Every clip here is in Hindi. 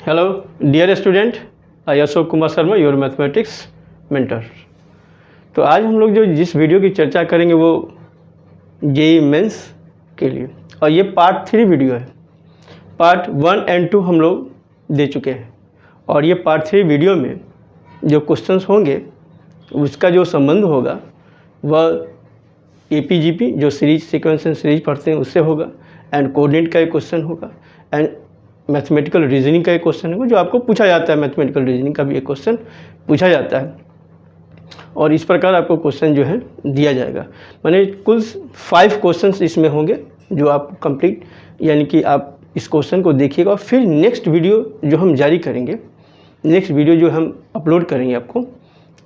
Hello dear student, I Ashok Kumar Sharma, your mathematics mentor. तो आज हम लोग जो जिस वीडियो की चर्चा करेंगे वो जेईई मेंस के लिए, और ये पार्ट 3 वीडियो है। पार्ट 1 एंड 2 हम लोग दे चुके हैं, और ये पार्ट 3 वीडियो में जो क्वेश्चंस होंगे उसका जो संबंध होगा वह एपीजीपी जो सीरीज सीक्वेंस एंड सीरीज पढ़ते हैं उससे होगा, एंड कोऑर्डिनेट का एक क्वेश्चन होगा, एंड मैथमेटिकल रीजनिंग का एक क्वेश्चन होगा जो आपको पूछा जाता है। मैथमेटिकल रीजनिंग का भी एक क्वेश्चन पूछा जाता है, और इस प्रकार आपको क्वेश्चन जो है दिया जाएगा। माने कुल 5 क्वेश्चंस इसमें होंगे जो आप कंप्लीट, यानी कि आप इस क्वेश्चन को देखिएगा, और फिर नेक्स्ट वीडियो जो हम जारी करेंगे, नेक्स्ट वीडियो जो हम अपलोड करेंगे आपको,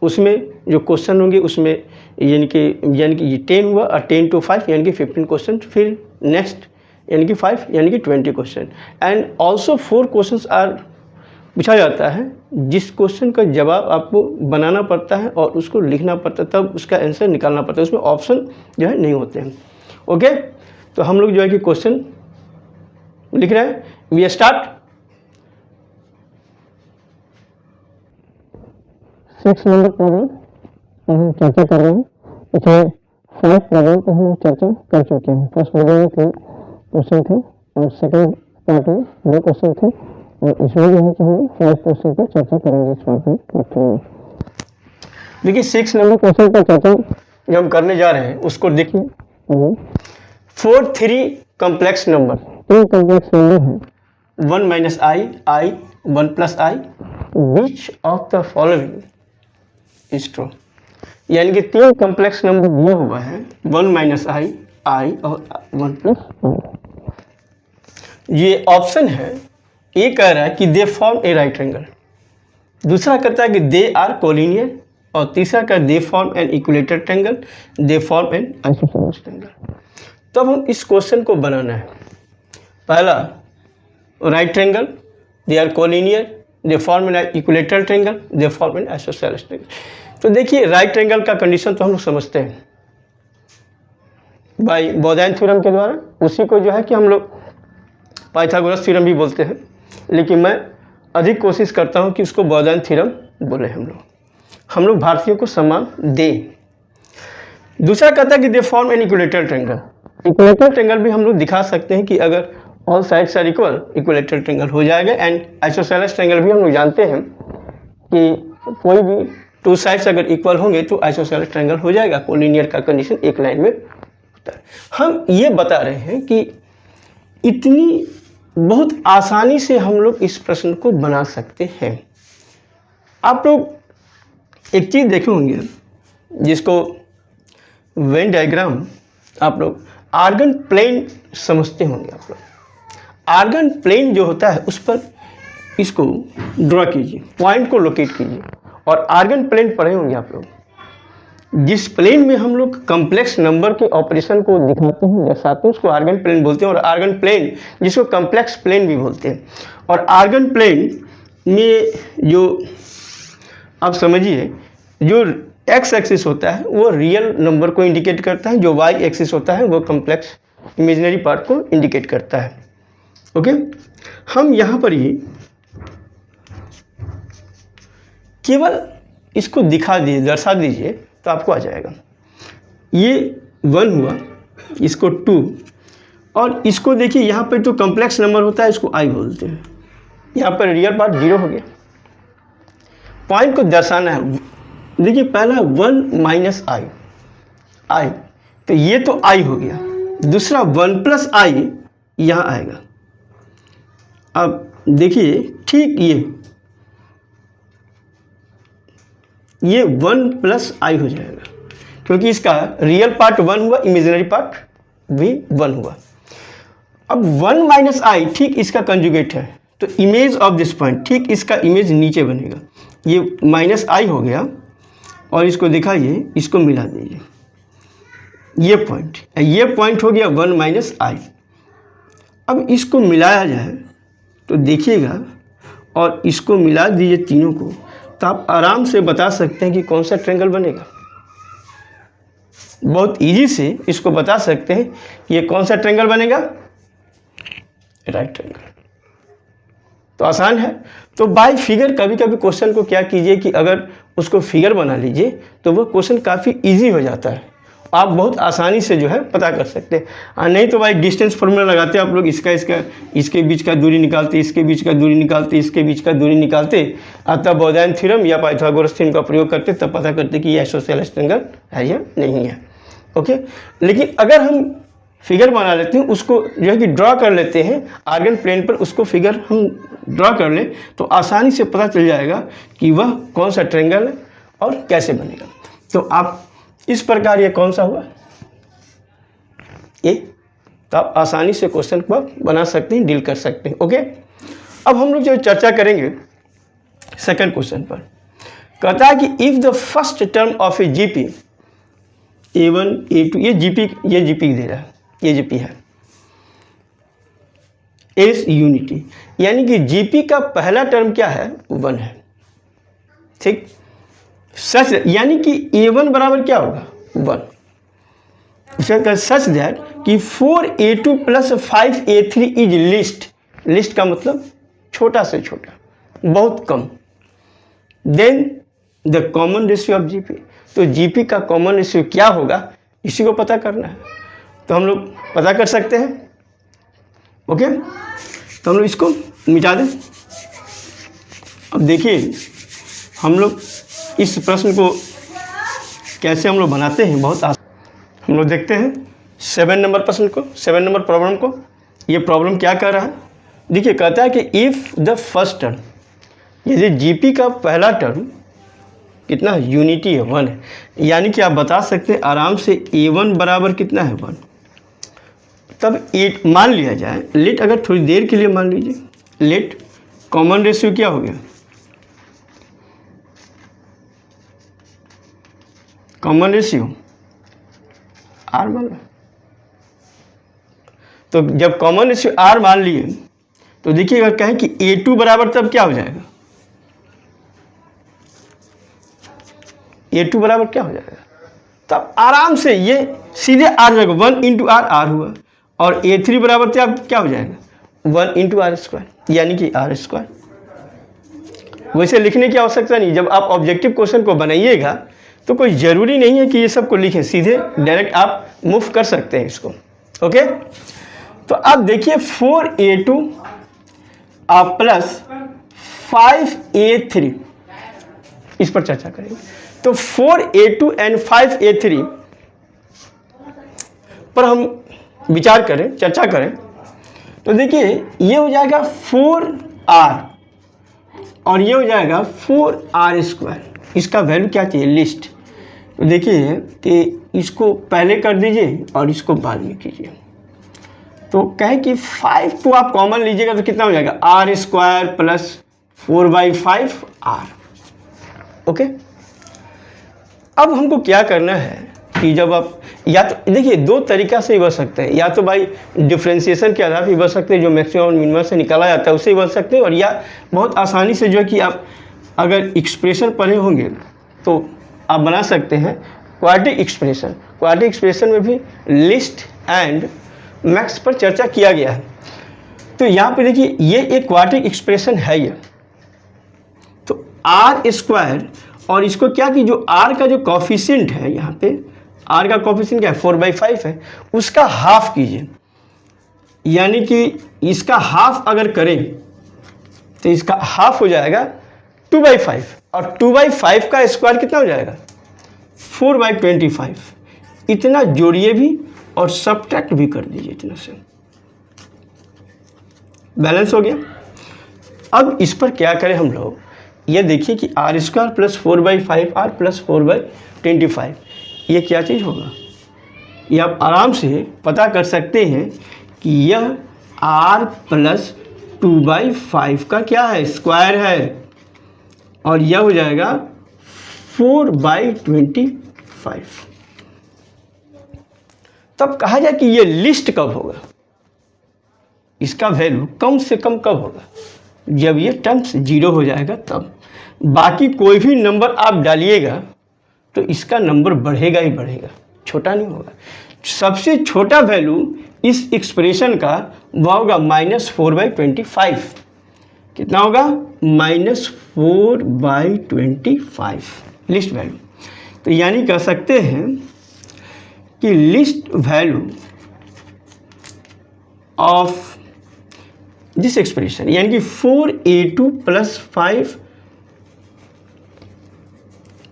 उसमें जो क्वेश्चन होंगे उसमें यानी कि ये 10 हुआ, और 10 to 5 यानी कि 15 क्वेश्चन, फिर नेक्स्ट यानी कि 5 यानी कि 20 question, and also 4 questions are पूछा जाता है जिस क्वेश्चन का जवाब आपको बनाना पड़ता है और उसको लिखना पड़ता है, तब उसका आंसर निकालना पड़ता है। उसमें ऑप्शन जो है नहीं होते हैं। ओके, तो हम लोग जो है कि क्वेश्चन लिख रहे हैं। We start. 6 नंबर प्रॉब्लम हम चर्चा कर रहे हैं। इसमें 5 प्रॉब्लम पर हम चर्चा कर चुके हैं। फर्स्ट वीडियो में 3 क्वेश्चन थे और सेकंड पार्ट में 2 क्वेश्चन थे, और इसमें जो है कि हम 5 क्वेश्चन पर चर्चा करेंगे इस पार्ट में। देखिए 6 नंबर क्वेश्चन पर चर्चा जो हम करने जा रहे हैं उसको देखिए। 4 3 कॉम्प्लेक्स नंबर, 3 कॉम्प्लेक्स नंबर है। 1 minus i, 1 plus i, which of the following is true। यानी कि 3 कॉम्प्लेक्स नंबर दिया हुआ है, 1 minus i और 1 plus i। ये ऑप्शन है। ये कह रहा है कि they form A right angle, दूसरा कहता है कि दे आर कोलिनियर, और तीसरा का they form an equilateral triangle, they form an isosceles triangle. तो अब हम इस क्वेश्चन को बनाना है। पहला right triangle, they are collinear, they form an equilateral triangle, they form an isosceles triangle. तो देखिए राइट ट्रायंगल का कंडीशन तो हम लोग समझते हैं बाय बोधायन थ्योरम के द्वारा। उसी को जो है कि हम लोग पाइथागोरस थ्योरम भी बोलते हैं, लेकिन मैं अधिक कोशिश करता हूं कि उसको बोधायन थ्योरम बोले। हम लोग भारतीयों को सम्मान दें। दूसरा कहता है कि they form an equilateral triangle. Equilateral triangle भी हम लोग दिखा सकते हैं कि अगर all sides are equal, equilateral triangle हो जाएगा। एंड आइसोसेलेस ट्रायंगल भी हम लोग जानते हैं कि कोई भी 2 साइड्स अगर इक्वल होंगे तो आइसोसेलेस ट्रायंगल हो जाएगा। कोलिनियर का कंडीशन एक लाइन में होता है। हम ये बता रहे हैं कि इतनी बहुत आसानी से हम लोग इस प्रश्न को बना सकते हैं। आप लोग एक चीज़ देखे होंगे जिसको वेन डायग्राम, आप लोग आर्गन प्लेन समझते होंगे। आप लोग आर्गन प्लेन जो होता है उस पर इसको ड्रॉ कीजिए, पॉइंट को लोकेट कीजिए, और आर्गन प्लेन पढ़े होंगे आप लोग। जिस प्लेन में हम लोग कॉम्प्लेक्स नंबर के ऑपरेशन को दिखाते हैं, दर्शाते हैं, उसको आर्गन प्लेन बोलते हैं। और आर्गन प्लेन जिसको कॉम्प्लेक्स प्लेन भी बोलते हैं। और आर्गन प्लेन में जो आप समझिए, जो एक्स एक्सिस होता है वो रियल नंबर को इंडिकेट करता है, जो वाई एक्सिस होता है वो कॉम्प्लेक्स इमेजिनरी पार्ट को इंडिकेट करता है। ओके, हम यहाँ पर ही केवल इसको दिखा दीजिए, दर्शा दीजिए, तो आपको आ जाएगा। ये 1 हुआ, इसको 2, और इसको देखिए यहाँ पर जो कॉम्प्लेक्स नंबर होता है इसको i बोलते हैं। यहाँ पर रियल पार्ट 0 हो गया। पॉइंट को दर्शाना है। देखिए पहला 1 minus i, तो ये तो i हो गया। दूसरा 1 plus i यहाँ आएगा। अब देखिए ठीक ये 1 plus i हो जाएगा, क्योंकि इसका रियल पार्ट 1 हुआ, इमेजिनरी पार्ट भी 1 हुआ। अब 1 minus i ठीक इसका कंजुगेट है, तो इमेज ऑफ दिस पॉइंट ठीक इसका इमेज नीचे बनेगा। ये माइनस i हो गया, और इसको दिखाइए, इसको मिला दीजिए। ये पॉइंट हो गया 1 minus i। अब इसको मिलाया जाए तो देखिएगा, और इसको मिला दीजिए तीनों को, तो आप आराम से बता सकते हैं कि कौन सा ट्रायंगल बनेगा। बहुत इजी से इसको बता सकते हैं कि ये कौन सा ट्रायंगल बनेगा, राइट ट्रायंगल। तो आसान है। तो बाय फिगर कभी कभी क्वेश्चन को क्या कीजिए कि अगर उसको फिगर बना लीजिए तो वो क्वेश्चन काफ़ी इजी हो जाता है, आप बहुत आसानी से जो है पता कर सकते हैं। नहीं तो भाई डिस्टेंस फार्मूला लगाते आप लोग, इसके बीच का दूरी निकालते, इसके बीच का दूरी निकालते, इसके बीच का दूरी निकालते, तब बोधायन थ्योरम या पाइथागोरस थ्योरम का प्रयोग करते, तब पता करते कि ये आइसोसेलेस ट्रायंगल है या नहीं है। ओके, लेकिन अगर हम फिगर बना लेते हैं, उसको जो है कि ड्रा कर लेते हैं आर्गन प्लेन पर, उसको फिगर हम ड्रा कर लें तो आसानी से पता चल जाएगा कि वह कौन सा ट्रायंगल है और कैसे बनेगा। तो आप इस प्रकार ये कौन सा हुआ ये, तो आप आसानी से क्वेश्चन को बना सकते हैं, डील कर सकते हैं। ओके, अब हम लोग जो चर्चा करेंगे सेकंड क्वेश्चन पर। कहता है कि if the first term of A GP A1 A2, ये जीपी दे रहा है, ये जीपी है, इज यूनिटी, यानी कि जीपी का पहला टर्म क्या है 1 है। ठीक, सच यानी कि A1 बराबर क्या होगा 1। सच दैट कि 4A2 plus 5A3 is list का मतलब छोटा से छोटा, बहुत कम, then the common ratio of GP. तो जीपी का कॉमन रेशियो क्या होगा इसी को पता करना है, तो हम लोग पता कर सकते हैं। ओके, तो हम लोग इसको मिटा दें। अब देखिए हम लोग इस प्रश्न को कैसे हम लोग बनाते हैं, बहुत आसान। हम लोग देखते हैं 7 नंबर प्रश्न को, 7 नंबर प्रॉब्लम को। ये प्रॉब्लम क्या कह रहा है, देखिए कहता है कि इफ़ द फर्स्ट टर्म, यदि जीपी का पहला टर्म कितना यूनिटी है 1 है, यानी कि आप बता सकते हैं आराम से A1 बराबर कितना है 1। तब 8 मान लिया जाए, लेट अगर थोड़ी देर के लिए मान लीजिए, लेट कॉमन रेशियो क्या हो गया, कॉमन रेशियो R मान लो। तो जब कॉमन रेशियो R मान लिए तो देखिए अगर कहें कि A2 बराबर, तब क्या हो जाएगा, A2 बराबर क्या हो जाएगा, तब आराम से ये सीधे R जाएगा, 1 इंटू R हुआ, और A3 बराबर क्या हो जाएगा 1 इंटू R², यानी कि R²। वैसे लिखने की आवश्यकता नहीं, जब आप ऑब्जेक्टिव क्वेश्चन को बनाइएगा तो कोई ज़रूरी नहीं है कि ये सब को लिखें, सीधे डायरेक्ट आप मूव कर सकते हैं इसको। ओके, तो आप देखिए 4A2 प्लस 5A3, इस पर चर्चा करेंगे। तो 4A2 एंड 5A3 पर हम विचार करें, चर्चा करें, तो देखिए ये हो जाएगा 4R और ये हो जाएगा 4R²। इसका वैल्यू क्या चाहिए, लिस्ट। तो देखिए कि इसको पहले कर दीजिए और इसको बाद में कीजिए। तो कहे कि 5 को आप कॉमन लीजिएगा तो कितना हो जाएगा R² प्लस 4/5R। ओके, अब हमको क्या करना है कि जब आप, या तो देखिए 2 तरीका से ही बन सकते हैं, या तो भाई डिफ्रेंशिएशन के आधार पर बन सकते हैं, जो मैक्सिमम और मिनिमम से निकाला जाता है उससे ही बन सकते हैं, और या बहुत आसानी से जो है कि आप अगर एक्सप्रेशन पढ़े होंगे तो आप बना सकते हैं क्वाड्रेटिक एक्सप्रेशन। क्वाड्रेटिक एक्सप्रेशन में भी लिस्ट एंड मैक्स पर चर्चा किया गया है। तो यहाँ पे देखिए ये एक क्वाड्रेटिक एक्सप्रेशन है ये, तो R² और इसको क्या कि जो R का जो कॉफिशिएंट है, यहाँ पे R का कॉफिशिएंट क्या है 4/5 है, उसका हाफ कीजिए, यानी कि इसका हाफ अगर करें तो इसका हाफ हो जाएगा 2/5, और 2/5 का स्क्वायर कितना हो जाएगा 4/25। इतना जोड़िए भी और सब्ट्रैक्ट भी कर दीजिए, इतना से बैलेंस हो गया। अब इस पर क्या करें हम लोग, ये देखिए कि R² प्लस 4/5R प्लस 4/25, ये क्या चीज़ होगा, ये आप आराम से पता कर सकते हैं कि यह R प्लस 2/5 का क्या है, स्क्वायर है, और यह हो जाएगा 4/25। तब कहा जाए कि ये लिस्ट कब होगा, इसका वैल्यू कम से कम कब होगा, जब ये टर्म्स 0 हो जाएगा तब। बाकी कोई भी नंबर आप डालिएगा तो इसका नंबर बढ़ेगा ही बढ़ेगा, छोटा नहीं होगा। सबसे छोटा वैल्यू इस एक्सप्रेशन का वह होगा -4/25, कितना होगा -4/25 लिस्ट वैल्यू। तो यानी कह सकते हैं कि least value of this expression यानी कि 4a2 + 5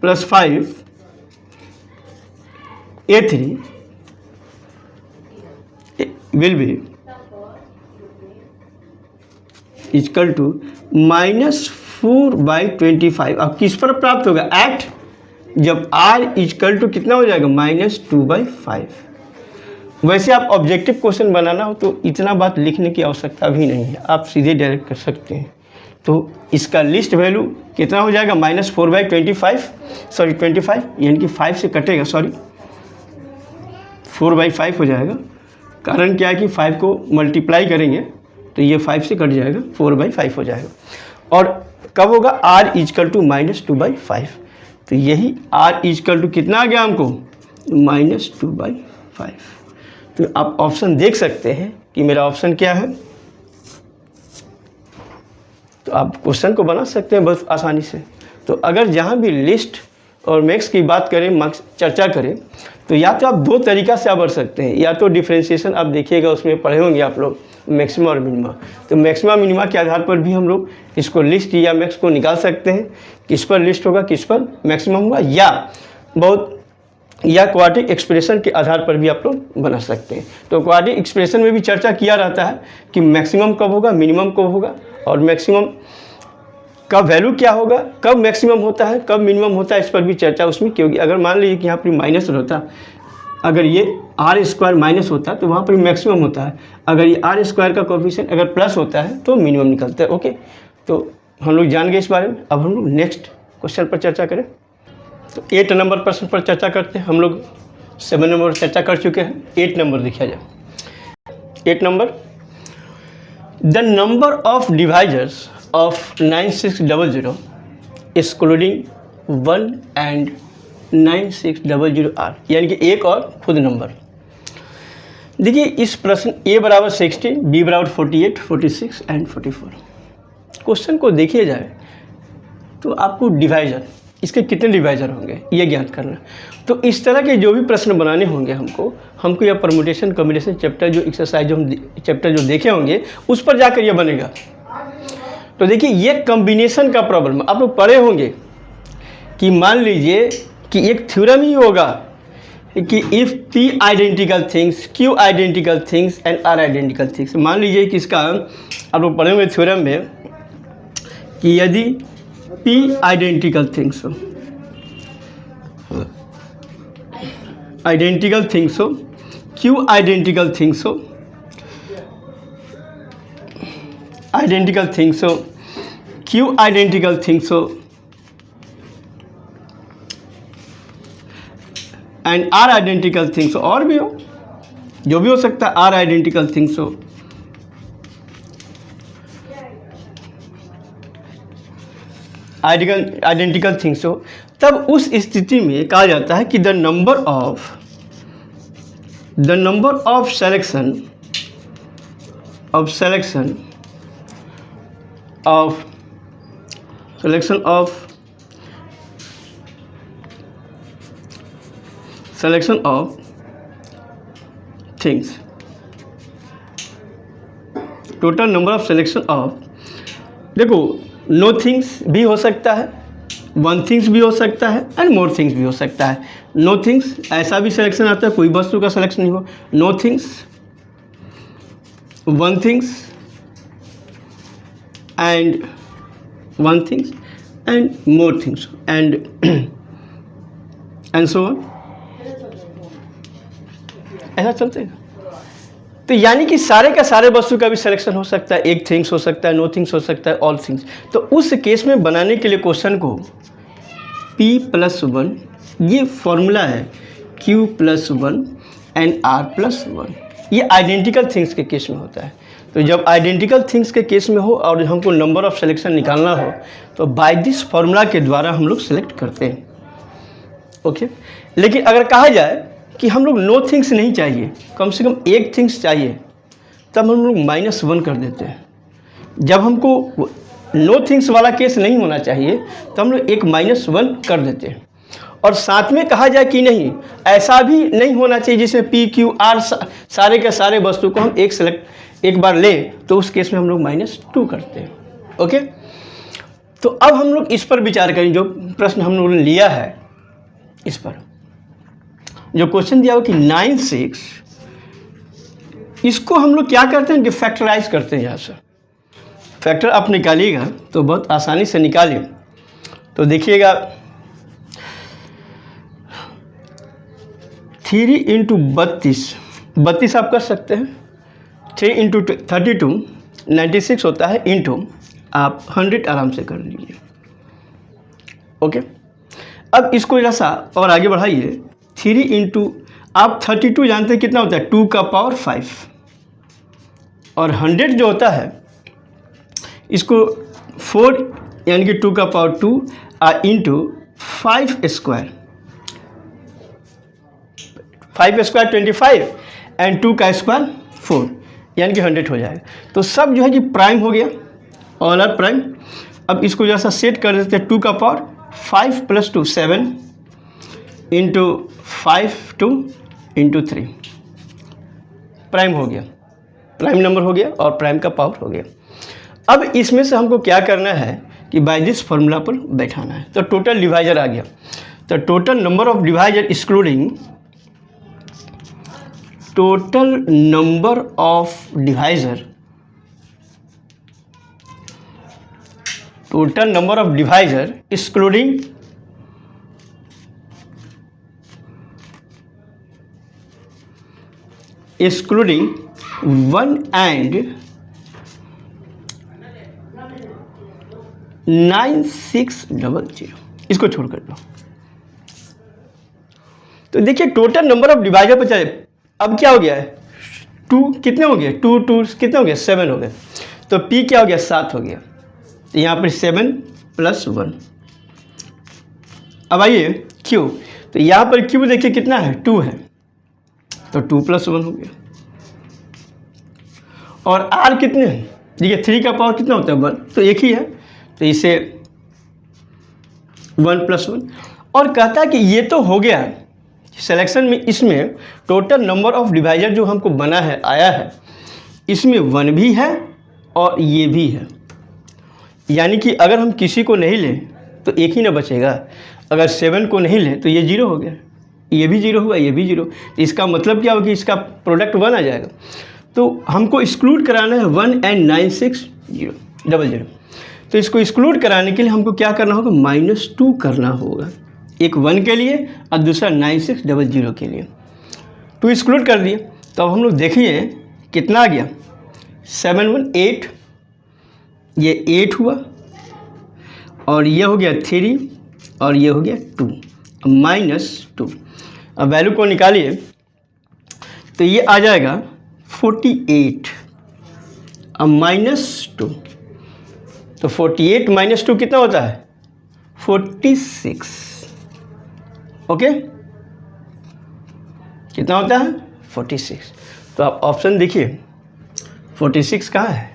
+ 5a3 will be equal to -4/25। अब किस पर प्राप्त होगा? एट जब r इक्वल टू कितना हो जाएगा -2/5। वैसे आप ऑब्जेक्टिव क्वेश्चन बनाना हो तो इतना बात लिखने की आवश्यकता भी नहीं है, आप सीधे डायरेक्ट कर सकते हैं। तो इसका लिस्ट वैल्यू कितना हो जाएगा -4/25 सॉरी 25 यानी कि 5 से कटेगा, सॉरी 4/5 हो जाएगा। कारण क्या है कि 5 को मल्टीप्लाई करेंगे तो ये 5 से कट जाएगा, 4/5 हो जाएगा। और कब होगा? r equal to -2/5। तो यही r इक्वल टू कितना आ गया हमको -2/5। तो आप ऑप्शन देख सकते हैं कि मेरा ऑप्शन क्या है। तो आप क्वेश्चन को बना सकते हैं बहुत आसानी से। तो अगर जहाँ भी लिस्ट और मैक्स की बात करें, चर्चा करें, तो या तो आप दो तरीका से आप बढ़ सकते हैं। या तो डिफ्रेंशिएशन आप देखिएगा, उसमें पढ़े होंगे आप लोग मैक्सिमा और मिनिमा। तो मैक्सिमा मिनिमा के आधार पर भी हम लोग इसको लिस्ट या मैक्स को निकाल सकते हैं, किस पर लिस्ट होगा किस पर मैक्सिमम होगा, या क्वाड्रेटिक एक्सप्रेशन के आधार पर भी आप लोग बना सकते हैं। तो क्वाड्रेटिक एक्सप्रेशन में भी चर्चा किया रहता है कि मैक्सिमम कब होगा, मिनिमम कब होगा, और मैक्सिमम का वैल्यू क्या होगा, कब मैक्सिमम होता है कब मिनिमम होता है, इस पर भी चर्चा उसमें क्योंकि अगर मान लीजिए कि यहाँ पर माइनस होता, अगर ये r² माइनस होता है तो वहाँ पर मैक्सिमम होता है। अगर ये r² का कोफिशिएंट अगर प्लस होता है तो मिनिमम निकलता है। ओके, तो हम लोग जान गए इस बारे में। अब हम लोग नेक्स्ट क्वेश्चन पर चर्चा करें। तो 8 नंबर प्रश्न पर चर्चा करते हैं। हम लोग 7 नंबर चर्चा कर चुके हैं, 8 नंबर देखा जाए। 8 number, the number of divisors of 9600 excluding 1 and 9600 are, यानी कि एक और खुद नंबर। देखिए इस प्रश्न a बराबर 16, b बराबर 48, 46 एंड 44। क्वेश्चन को देखिए जाए तो आपको डिवाइजर, इसके कितने डिवाइजर होंगे ये ज्ञात करना। तो इस तरह के जो भी प्रश्न बनाने होंगे हमको यह परमुटेशन कॉम्बिनेशन चैप्टर जो एक्सरसाइज जो हम चैप्टर जो देखे होंगे उस पर जाकर यह बनेगा। तो देखिए ये कॉम्बिनेशन का प्रॉब्लम आप लोग पढ़े होंगे कि मान लीजिए कि एक थ्योरम ही होगा कि if P identical things, Q identical things and R identical things. मान लीजिए कि इसका आप लोग पढ़े हुए थ्योरम में कि यदि P आइडेंटिकल थिंग्स हो, आइडेंटिकल थिंग्स हो, Q आइडेंटिकल थिंग्स हो, आइडेंटिकल थिंग्स हो, Q आइडेंटिकल थिंग्स हो एंड R आइडेंटिकल थिंग्स हो, और भी हो, जो भी हो सकता है, R आइडेंटिकल थिंग्स हो, आइडेंटिकल थिंग्स हो, तब उस स्थिति में कहा जाता है कि the number of selection of things, total number of selection of, देखो नो थिंग्स भी हो सकता है, वन थिंग्स भी हो सकता है एंड मोर थिंग्स भी हो सकता है। नो थिंग्स ऐसा भी सिलेक्शन आता है कोई वस्तु का सिलेक्शन नहीं हो, know things, one things and one things and more things and so on, ऐसा चलते हैं। तो यानी कि सारे का सारे वस्तु का भी सिलेक्शन हो सकता है, एक थिंग्स हो सकता है, नो थिंग्स हो सकता है, ऑल थिंग्स। तो उस केस में बनाने के लिए क्वेश्चन को P+1 ये फॉर्मूला है, Q+1 एंड R+1, ये आइडेंटिकल थिंग्स के केस में होता है। तो जब आइडेंटिकल थिंग्स के केस में हो और हमको नंबर ऑफ सिलेक्शन निकालना हो तो बाय दिस फॉर्मूला के द्वारा हम लोग सेलेक्ट करते हैं। ओके, लेकिन अगर कहा जाए कि हम लोग नो थिंग्स नहीं चाहिए, कम से कम एक थिंग्स चाहिए, तब हम लोग -1 कर देते हैं। जब हमको नो थिंग्स वाला केस नहीं होना चाहिए, तो हम लोग एक -1 कर देते हैं। और साथ में कहा जाए कि नहीं, ऐसा भी नहीं होना चाहिए जिसमें पी क्यू आर सारे के सारे वस्तु को हम एक बार लें, तो उस केस में हम लोग -2 करते हैं। ओके, तो अब हम लोग इस पर विचार करें, जो प्रश्न हम लोगों ने लिया है इस पर, जो क्वेश्चन दिया हो कि 9 6, इसको हम लोग क्या करते हैं कि फैक्टराइज करते हैं। यहाँ से फैक्टर आप निकालिएगा तो बहुत आसानी से निकालिए। तो देखिएगा 3 × 32 आप कर सकते हैं, 3 × 32 96 होता है, इंटू आप 100 आराम से कर लीजिए। ओके, अब इसको जरा सा और आगे बढ़ाइए। 3 × आप 32 जानते हैं कितना होता है, 2 का पावर 5, और 100 जो होता है इसको 4 यानी कि 2 का power 2 into 5 square, 5 square 25 and 2 का स्क्वायर 4 यानी कि 100 हो जाएगा। तो सब जो है कि प्राइम हो गया, ऑल आर प्राइम। अब इसको जैसा सेट कर देते हैं, 2 का पावर 5 + 2 7 इंटू 5 2 इंटू 3, प्राइम हो गया, प्राइम नंबर हो गया और प्राइम का पावर हो गया। अब इसमें से हमको क्या करना है कि बाय दिस फॉर्मूला पर बैठाना है। तो टोटल डिवाइजर आ गया, तो total number of divisor excluding total number of divisor, total number of divisor excluding excluding 1 and 9600, इसको छोड़ कर दो। तो देखिए टोटल नंबर ऑफ डिवाइजर पर चले, अब क्या हो गया है, 2 कितने हो गए, 2 2 कितने हो गए, 7 हो गए। तो P क्या हो गया, 7 हो गया। तो यहाँ पर 7 + 1। अब आइए Q, तो यहाँ पर Q देखिए कितना है, 2 है, तो 2 + 1 हो गया। और R कितने हैं, देखिए 3 का पावर कितना होता है, 1, तो एक ही है, तो इसे 1 + 1। और कहता है कि ये तो हो गया सिलेक्शन में, इसमें टोटल नंबर ऑफ डिवाइजर जो हमको बना है, आया है, इसमें 1 भी है और ये भी है। यानी कि अगर हम किसी को नहीं लें तो एक ही ना बचेगा, अगर 7 को नहीं लें तो ये 0 हो गया, ये भी 0 हुआ, ये भी 0। इसका मतलब क्या होगा कि इसका प्रोडक्ट 1 आ जाएगा। तो हमको एक्सक्लूड कराना है 1 and 9600। तो इसको एक्सक्लूड कराने के लिए हमको क्या करना होगा, -2 करना होगा, एक 1 के लिए और दूसरा 9600 के लिए। 2 एक्सक्लूड कर दिए, तो अब हम लोग देखिए कितना आ गया, 7 1 8, ये 8 हुआ, और ये हो गया 3 और ये हो गया 2, -2। अब वैल्यू को निकालिए, तो ये आ जाएगा 48 अब -2, तो 48 - 2 कितना होता है, 46। ओके, कितना होता है, 46। तो आप ऑप्शन देखिए 46 कहाँ है।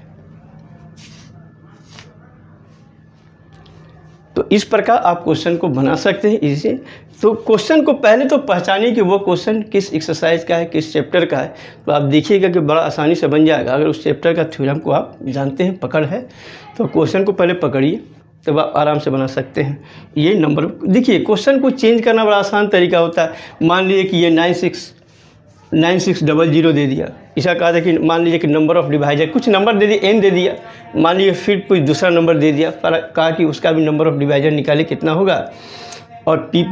तो इस प्रकार आप क्वेश्चन को बना सकते हैं इसे। तो क्वेश्चन को पहले तो पहचानिए कि वो क्वेश्चन किस एक्सरसाइज का है, किस चैप्टर का है। तो आप देखिएगा कि बड़ा आसानी से बन जाएगा। अगर उस चैप्टर का थ्योरम को आप जानते हैं, पकड़ है, तो क्वेश्चन को पहले पकड़िए, तब आप आराम से बना सकते हैं। ये नंबर देखिए, क्वेश्चन को चेंज करना बड़ा आसान तरीका होता है। मान लीजिए कि ये 9600 दे दिया, ऐसा कहा था कि मान लीजिए कि नंबर ऑफ डिवाइजर, कुछ नंबर दे दिया, n दे दिया, मान लीजिए फिर कोई दूसरा नंबर दे दिया, पर कहा कि उसका भी नंबर ऑफ डिवाइजर निकाले कितना होगा, और p +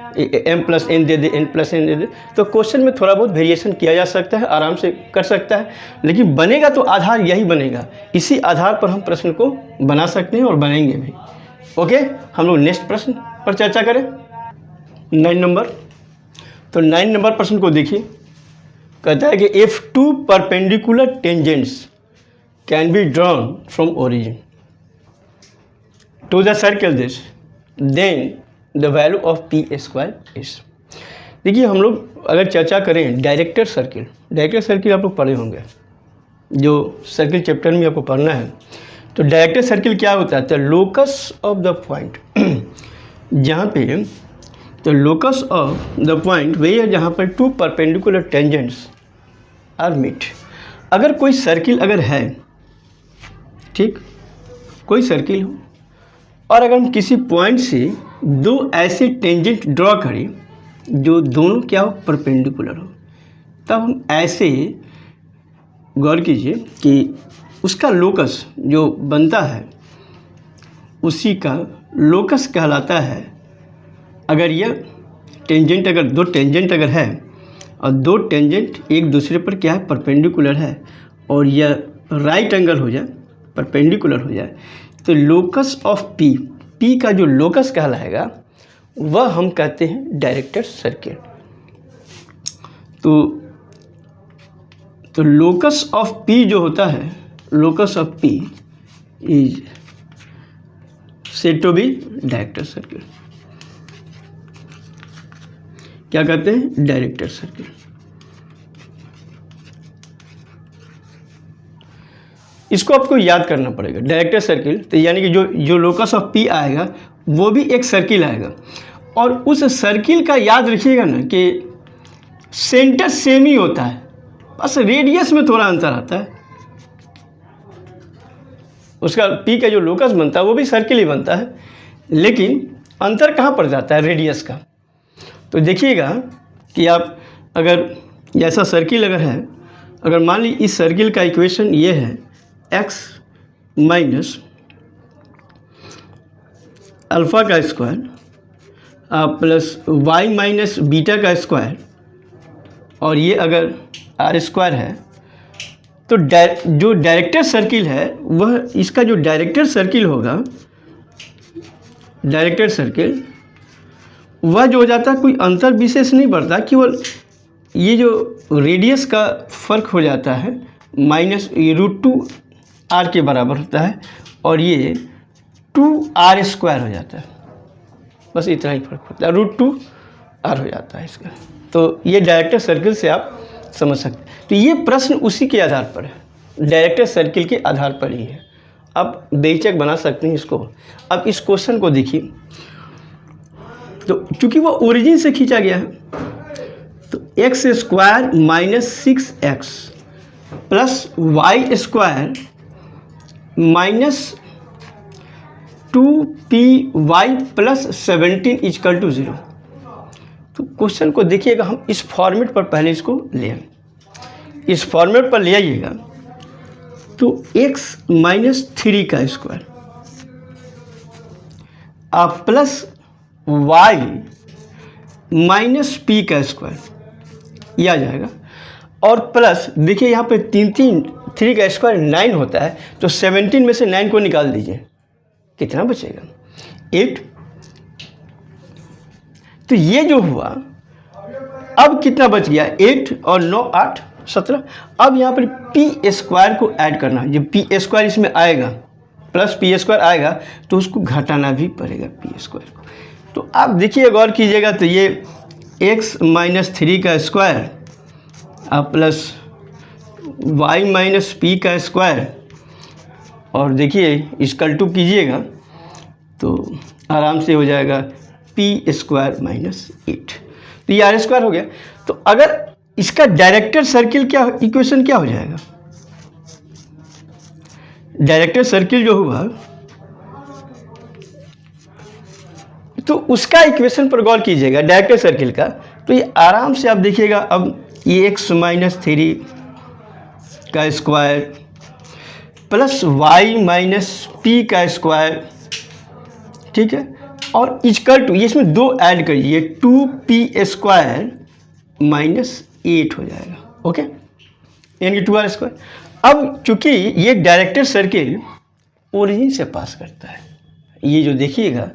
m + n दे दे, n + n दे दे। तो क्वेश्चन में थोड़ा बहुत वेरिएशन किया जा सकता है, आराम से कर सकता है, लेकिन बनेगा तो आधार यही बनेगा। इसी आधार पर हम प्रश्न को बना सकते हैं और बनेंगे भी। ओके, हम लोग नेक्स्ट प्रश्न पर चर्चा करें, 9 नंबर। तो 9 नंबर प्रश्न को देखिए, कहता है कि if 2 perpendicular tangents can be drawn from origin to the circle this, then the value of p² is। देखिए, हम लोग अगर चर्चा करें डायरेक्टेड सर्किल आप लोग पढ़े होंगे, जो सर्किल चैप्टर में आपको पढ़ना है। तो डायरेक्टर सर्किल क्या होता है? The locus of the point जहाँ पे तो लोकस ऑफ द पॉइंट वही है जहाँ पर two perpendicular tangents are meet. अगर कोई सर्किल अगर है, ठीक, कोई सर्किल हो और अगर हम किसी पॉइंट से दो ऐसे टेंजेंट ड्रॉ करें जो दोनों क्या हो? परपेंडिकुलर हो, तब हम ऐसे गौर कीजिए कि उसका लोकस जो बनता है उसी का लोकस कहलाता है। अगर यह टेंजेंट, अगर दो टेंजेंट अगर है और दो टेंजेंट एक दूसरे पर क्या है? परपेंडिकुलर है, और यह राइट एंगल हो जाए, परपेंडिकुलर हो जाए, तो लोकस ऑफ पी, पी का जो लोकस कहलाएगा वह हम कहते हैं डायरेक्टर सर्किल। तो लोकस ऑफ पी जो होता है, locus of P is said to be director circle. क्या कहते हैं? Director circle. इसको आपको याद करना पड़ेगा, डायरेक्टर सर्किल, तो यानी कि जो लोकस ऑफ पी आएगा वो भी एक सर्किल आएगा, और उस सर्किल का याद रखिएगा ना कि सेंटर सेम ही होता है, बस रेडियस में थोड़ा अंतर आता है। उसका पी का जो लोकस बनता है वो भी सर्किल ही बनता है, लेकिन अंतर कहाँ पड़ जाता है? रेडियस का। तो देखिएगा कि आप अगर ऐसा सर्किल अगर है, अगर मान ली इस सर्किल का इक्वेशन ये है x माइनस अल्फ़ा का square plus y minus beta का स्क्वायर, और ये अगर आर स्क्वायर है, तो जो डायरेक्टर सर्किल है वह, इसका जो डायरेक्टर सर्किल होगा, डायरेक्टर सर्किल वह जो हो जाता है कोई अंतर विशेष नहीं बढ़ता, केवल ये जो रेडियस का फ़र्क हो जाता है, माइनस ये √2r के बराबर होता है, और ये 2r स्क्वायर हो जाता है, बस इतना ही फर्क होता है, √2r हो जाता है इसका। तो ये डायरेक्टर सर्किल से आप समझ सकते हैं। तो ये प्रश्न उसी के आधार पर है, डायरेक्टर सर्किल के आधार पर ही है। आप बेचक बना सकते हैं इसको। अब इस क्वेश्चन को देखिए, तो चूँकि वो ओरिजिन से खींचा गया है, तो x square minus 6x plus y square minus 2py plus 17 equal to 0। तो क्वेश्चन को देखिएगा, हम इस फॉर्मेट पर पहले इसको ले आए, इस फॉर्मेट पर ले आइएगा, तो x माइनस 3 का स्क्वायर आप प्लस y माइनस p का स्क्वायर, यह आ जाएगा, और प्लस देखिए यहाँ पे 3 का स्क्वायर 9 होता है, तो 17 में से 9 को निकाल दीजिए, कितना बचेगा? 8। तो ये जो हुआ, अब कितना बच गया? 8 और 9 8 17। अब यहाँ पर पी स्क्वायर को ऐड करना, जब पी स्क्वायर इसमें आएगा, प्लस पी स्क्वायर आएगा, तो उसको घटाना भी पड़ेगा पी स्क्वायर को। तो आप देखिए, गौर कीजिएगा, तो ये x माइनस 3 का स्क्वायर आप प्लस y माइनस पी का स्क्वायर, और देखिए इसकल टू कीजिएगा तो आराम से हो जाएगा पी स्क्वायर माइनस 8, तो ये आर स्क्वायर हो गया। तो अगर इसका डायरेक्टर सर्किल क्या, इक्वेशन क्या हो जाएगा? डायरेक्टर सर्किल जो हुआ, तो उसका इक्वेशन पर गौर कीजिएगा डायरेक्टर सर्किल का, तो ये आराम से आप देखिएगा, अब ये x माइनस 3 का square plus y minus P का स्क्वायर, ठीक है, और इजकल टू, ये इसमें 2 ऐड करिए, 2p स्क्वायर माइनस 8 हो जाएगा, ओके, यानी कि 2r स्क्वायर। अब चूंकि ये डायरेक्टर सर्किल ओरिजिन से पास करता है, ये जो देखिएगा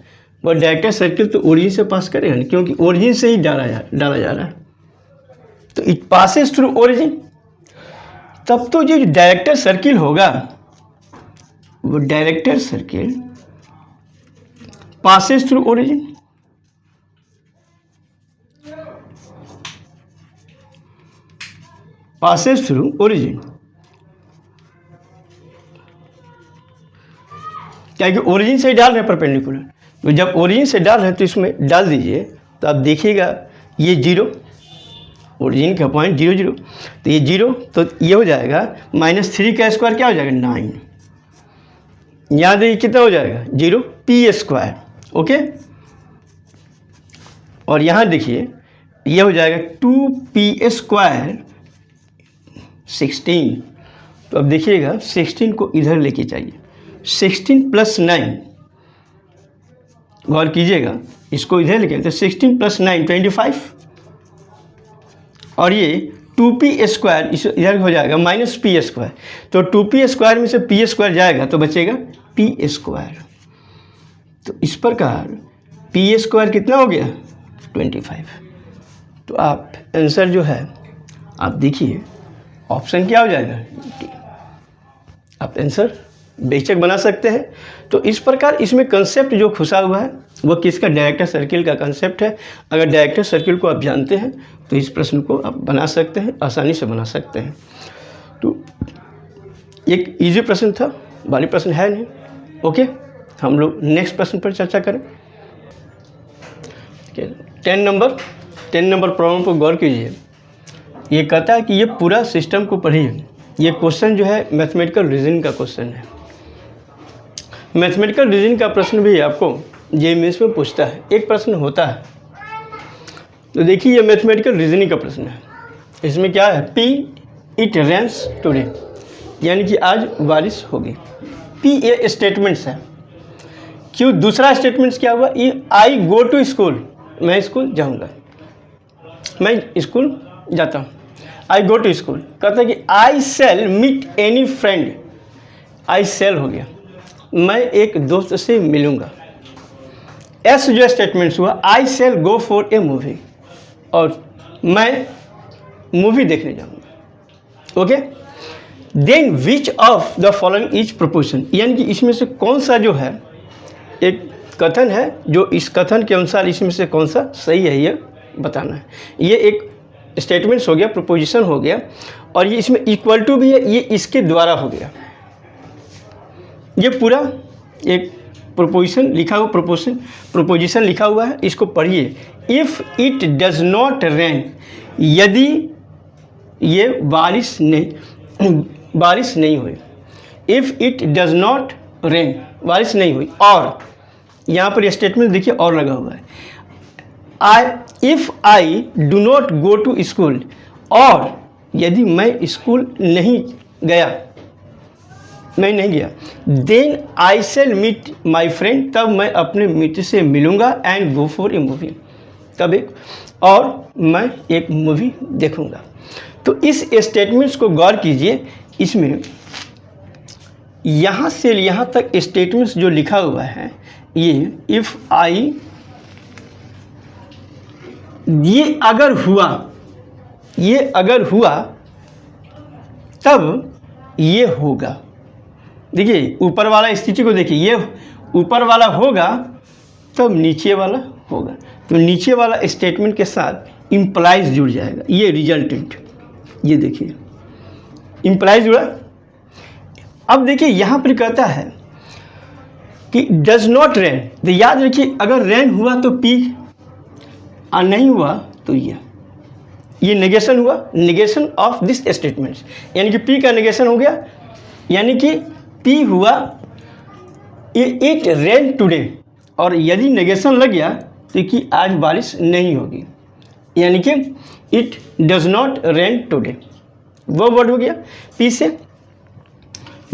वो डायरेक्टर सर्किल तो ओरिजिन से पास करेगा, क्योंकि ओरिजिन से ही डाला जा रहा है, तो इट पासेस थ्रू ओरिजिन। तब तो जो डायरेक्टर सर्किल होगा, वो director circle passes through origin, passes through origin. क्या कि ओरिजिन से ही डाल रहे हैं परपेंडिकुलर, तो जब ओरिजिन से डाल रहे हैं तो इसमें डाल दीजिए, तो आप देखिएगा ये 0, ओरिजिन का पॉइंट 0 0, तो ये 0, तो ये हो जाएगा -3 का स्क्वायर क्या हो जाएगा 9। यहाँ देखिए कितना हो जाएगा 0 p², ओके। और यहाँ देखिए ये हो जाएगा 2p² 16। तो अब देखिएगा 16 को इधर लेके चाहिए, 16 + 9, गौर कीजिएगा, इसको इधर लेके तो 16 + 9 25, और ये 2p² इस इधर हो जाएगा -p², तो 2p² में से p² जाएगा तो बचेगा p²। तो इस प्रकार p² कितना हो गया 25। तो आप आंसर जो है आप देखिए ऑप्शन क्या हो जाएगा D। आप आंसर बेशक बना सकते हैं। तो इस प्रकार इसमें कंसेप्ट जो घुसा हुआ है वो किसका, डायरेक्टर सर्किल का कंसेप्ट है। अगर डायरेक्टर सर्किल को आप जानते हैं तो इस प्रश्न को आप बना सकते हैं, आसानी से बना सकते हैं। तो एक इजी प्रश्न था, भारी प्रश्न है नहीं। ओके, हम लोग नेक्स्ट प्रश्न पर चर्चा करें। 10 नंबर प्रॉब्लम को गौर कीजिए। ये कहता है कि ये पूरा सिस्टम को पढ़िए। ये क्वेश्चन जो है मैथमेटिकल रीजनिंग का क्वेश्चन है। मैथमेटिकल रीजनिंग का प्रश्न भी आपको जेईई में पूछता है, एक प्रश्न होता है। तो देखिए ये मैथमेटिकल रीजनिंग का प्रश्न है। इसमें क्या है, P इट रेन्स टुडे, यानी कि आज बारिश होगी। P ये स्टेटमेंट्स है। Q दूसरा स्टेटमेंट्स क्या हुआ, ये आई गो टू स्कूल, मैं स्कूल जाऊँगा, मैं स्कूल जाता हूँ। आई गो टू स्कूल कहता है कि आई सेल मीट एनी फ्रेंड, आई सेल हो गया, मैं एक दोस्त से मिलूँगा। S जो स्टेटमेंट्स हुआ, I shall go for a movie, और मैं मूवी देखने जाऊँगा। Okay, then which of the following is proportion, यानी कि इसमें से कौन सा जो है एक कथन है, जो इस कथन के अनुसार इसमें से कौन सा सही है ये बताना है। ये एक स्टेटमेंट्स हो गया, प्रोपोजिशन हो गया, और ये इसमें इक्वल टू भी है, ये इसके द्वारा हो गया। ये पूरा एक प्रोपोजिशन लिखा हुआ, प्रोपोजिशन लिखा हुआ है, इसको पढ़िए। If it does not rain, यदि ये बारिश नहीं हुई। If it does not rain, बारिश नहीं हुई। और यहाँ पर स्टेटमेंट देखिए और लगा हुआ है, if I do not go to school, और यदि मैं स्कूल नहीं गया, then I shall meet my friend, तब मैं अपने मित्र से मिलूँगा, and go for a movie, तब और मैं एक मूवी देखूँगा। तो इस स्टेटमेंट्स को गौर कीजिए। इसमें यहाँ से यहाँ तक स्टेटमेंट्स जो लिखा हुआ है, ये इफ़ आई, ये अगर हुआ तब ये होगा। देखिए ऊपर वाला स्थिति को देखिए, ये ऊपर वाला होगा तब नीचे वाला होगा, तो नीचे वाला स्टेटमेंट के साथ इम्प्लाइज जुड़ जाएगा, ये रिजल्टेंट, ये देखिए इम्प्लाइज जुड़ा। अब देखिए यहाँ पर कहता है कि डज नॉट रेन, तो याद रखिए अगर रेन हुआ तो P, और नहीं हुआ तो ये नेगेशन हुआ, नेगेशन ऑफ दिस स्टेटमेंट्स, यानी कि P का नेगेशन हो गया, यानी कि P हुआ इट रेन टुडे, और यदि नेगेशन लग गया तो कि आज बारिश नहीं होगी, यानी कि it does not rain today, वो वर्ड हो गया। P से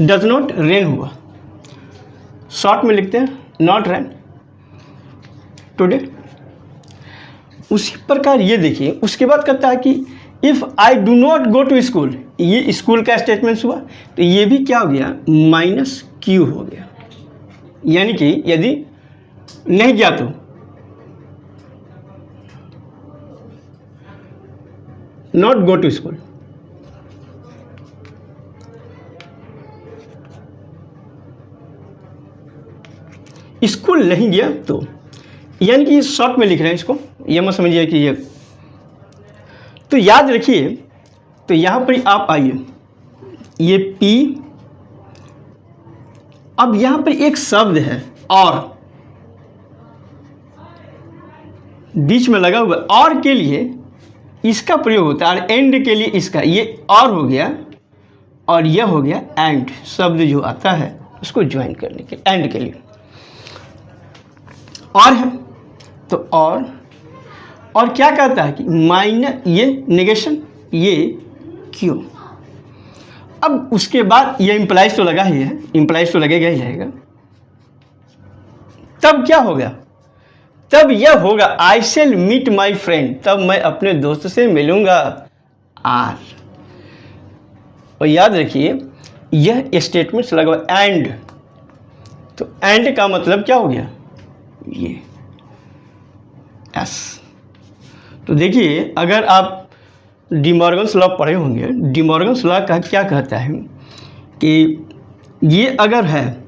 डज नॉट रेन हुआ, शॉर्ट में लिखते हैं नॉट रेन टुडे। उसी प्रकार ये देखिए, उसके बाद कहता है कि if I do not go to school, ये स्कूल का स्टेटमेंट्स हुआ, तो ये भी क्या हो गया, -Q हो गया, यानी कि यदि नहीं गया तो not go to school. School नहीं गया तो, यानी कि शॉर्ट में लिख रहे हैं इसको, ये मत समझिए कि ये। तो याद रखिए, तो यहाँ पर आप आइए, ये P अब यहाँ पर एक शब्द है और, बीच में लगा हुआ और के लिए इसका प्रयोग होता है, और एंड के लिए इसका, ये और हो गया और यह हो गया एंड। शब्द जो आता है उसको ज्वाइन करने के लिए, एंड के लिए और है। तो और क्या कहता है कि माइनस, ये नेगेशन, ये क्यों। अब उसके बाद ये इम्प्लाइज तो लगा ही है, इम्प्लाइज तो लगेगा ही रहेगा। तब क्या होगा, तब यह होगा आई शैल मीट माई फ्रेंड, तब मैं अपने दोस्त से मिलूंगा आर। और याद रखिए यह स्टेटमेंट्स लगा एंड, तो एंड का मतलब क्या हो गया, ये एस। तो देखिए अगर आप डिमॉर्गन्स लॉ पढ़े होंगे, डिमॉर्गन्स लॉ का क्या कहता है कि ये अगर है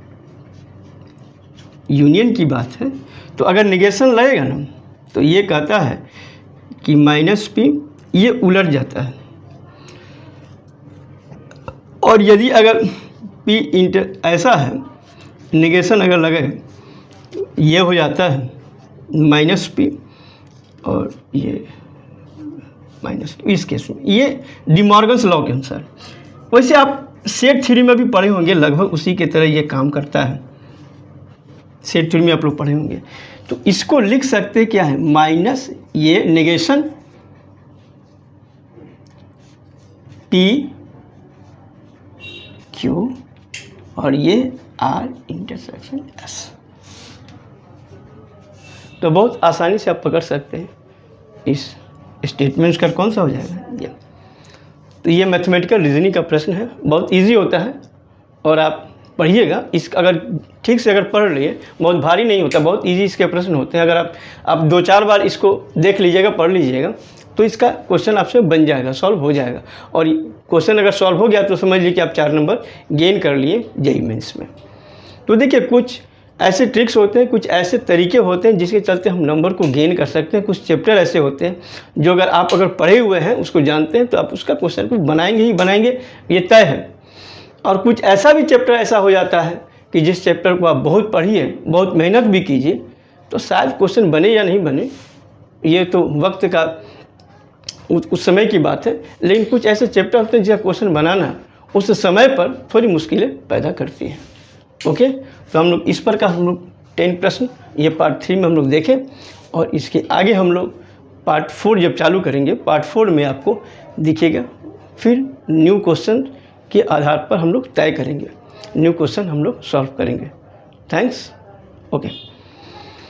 यूनियन की बात है, तो अगर निगेशन लगेगा ना तो ये कहता है कि माइनस पी, ये उलट जाता है। और यदि अगर पी इंटर ऐसा है, निगेशन अगर लगे ये हो जाता है माइनस पी और ये माइनस, इस केस में ये डिमॉर्गन्स लॉ के अनुसार। वैसे आप सेट थ्योरी में भी पढ़े होंगे, लगभग उसी के तरह ये काम करता है। सेट थ्योरी में आप लोग पढ़े होंगे। तो इसको लिख सकते क्या है, माइनस ये नेगेशन पी क्यू और ये आर इंटरसेक्शन एस। तो बहुत आसानी से आप पकड़ सकते हैं इस स्टेटमेंट्स का कौन सा हो जाएगा ये। तो ये मैथमेटिकल रीजनिंग का प्रश्न है, बहुत इजी होता है और आप पढ़िएगा। इस अगर ठीक से अगर पढ़ लिए, बहुत भारी नहीं होता, बहुत इजी इसके प्रश्न होते हैं। अगर आप 2-4 बार इसको देख लीजिएगा, पढ़ लीजिएगा, तो इसका क्वेश्चन आपसे बन जाएगा, सॉल्व हो जाएगा। और क्वेश्चन अगर सॉल्व हो गया तो समझ लीजिए कि आप 4 नंबर गेन कर लिए जेईई मेंस में। तो देखिए कुछ ऐसे ट्रिक्स होते हैं, कुछ ऐसे तरीके होते हैं जिसके चलते हम नंबर को गेन कर सकते हैं। कुछ चैप्टर ऐसे होते हैं जो अगर आप पढ़े हुए हैं, उसको जानते हैं, तो आप उसका क्वेश्चन को बनाएंगे ही बनाएंगे, ये तय है। और कुछ ऐसा भी चैप्टर ऐसा हो जाता है कि जिस चैप्टर को आप बहुत पढ़िए, बहुत मेहनत भी कीजिए, तो शायद क्वेश्चन बने या नहीं बने, ये तो वक्त का उस समय की बात है। लेकिन कुछ ऐसे चैप्टर होते हैं जिसका क्वेश्चन बनाना उस समय पर थोड़ी मुश्किलें पैदा करती हैं। ओके, तो हम लोग इस पर का हम लोग 10 प्रश्न ये पार्ट 3 में हम लोग देखें, और इसके आगे हम लोग पार्ट 4 जब चालू करेंगे, पार्ट 4 में आपको दिखेगा। फिर न्यू क्वेश्चन के आधार पर हम लोग तय करेंगे, न्यू क्वेश्चन हम लोग सॉल्व करेंगे। थैंक्स। ओके।